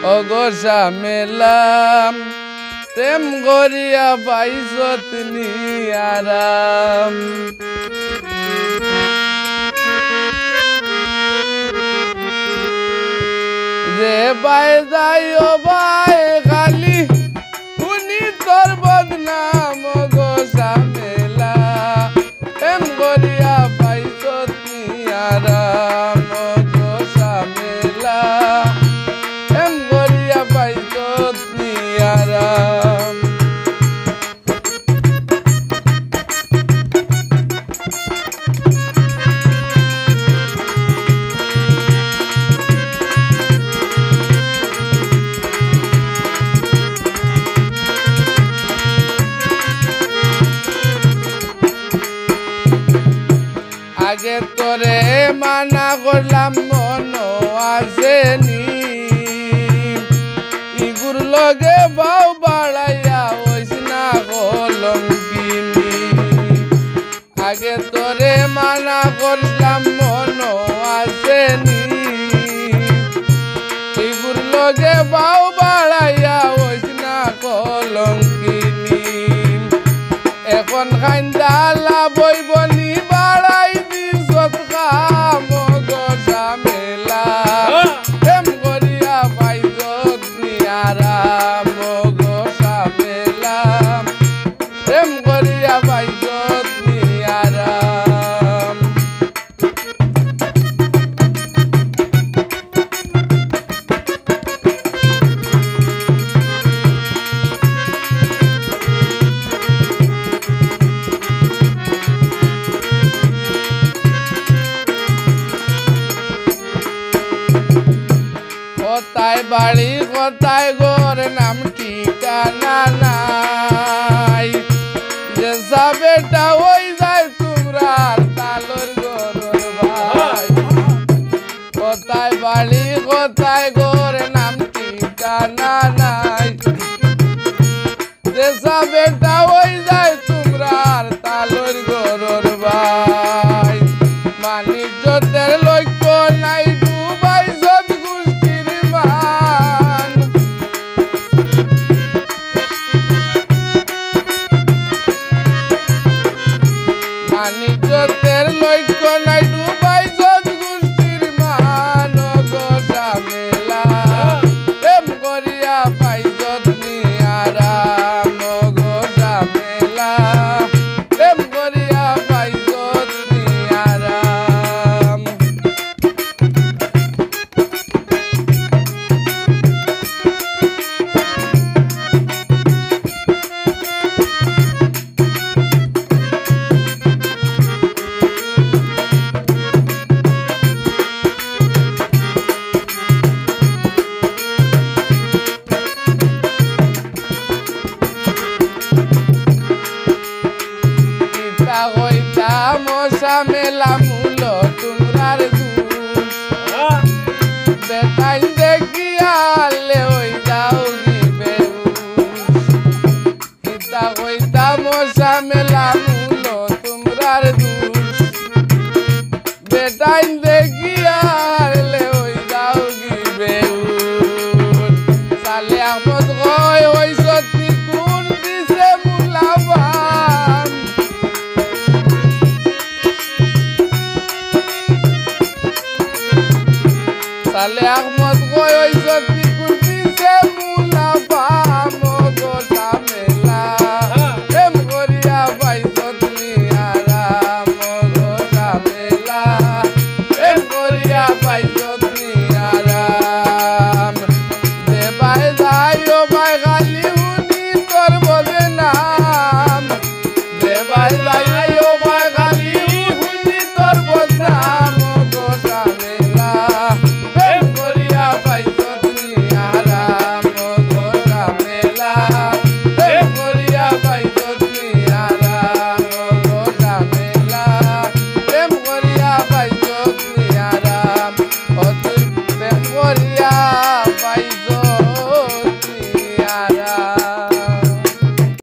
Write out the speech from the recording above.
অগসা মেলাম প্রেম করিয়া পাইছত নি আরাম যে বাই যাই ও বাই খালি শুনি তোর বদনাম অগসা মেলা প্রেম করিয়া পাইছত নি আরাম অগসা মেলা প্রেম করিয়া পাইছত নি আরাম আগে তোরে মানা করলাম মন আসেনি ইগুর লগে বাউ বাড়াইয়া ওইস না কলঙ্কিনি আগে তোরে মানা করলাম মন আসেনি ইগুর লগে বাউ বাড়াইয়া ওইস না কলঙ্কিনি এখন খাইন্দালা বইবনি বাড়াই দিছত কাম অগসা মেলা প্রেম করিয়া পাইছত নি আরাম অগসা মেলা প্রেম করিয়া পাইছত নি আরাম কোথায় বাড়ি কোথায় ঘর নাম ঠিকানা নাই যে সাবেটা ওই যায় তোমরা তালর গরর ভাই কোথায় বাড়ি কোথায় ঘর নাম ঠিকানা নাই যে সাবেটা ওই যায় তোমরা তালর গরর ভাই মানিজ্যতের লক্ষ্য নাই ডুবাই নিজের লক্ষ্য নাই ডুবাই যত গোষ্ঠীর মান অগসা মেলা প্রেম করিয়া পাইছত নি আরাম অগসা মেলা প্রেম করিয়া পাইছত নি আরাম মশা মেলা মূল তোমরার দুষ বেটাই দেখিয়ালে ওই যাও গিবে ইতা কইতা মশা মেলা মূল তোমরার দুষ বেটাই দেখিয়ালে ওই যাও গিবে সালে আহমদ কয় ওই সত্যি কোন দিছে মুলাবান সালে আহমদ কয় ওই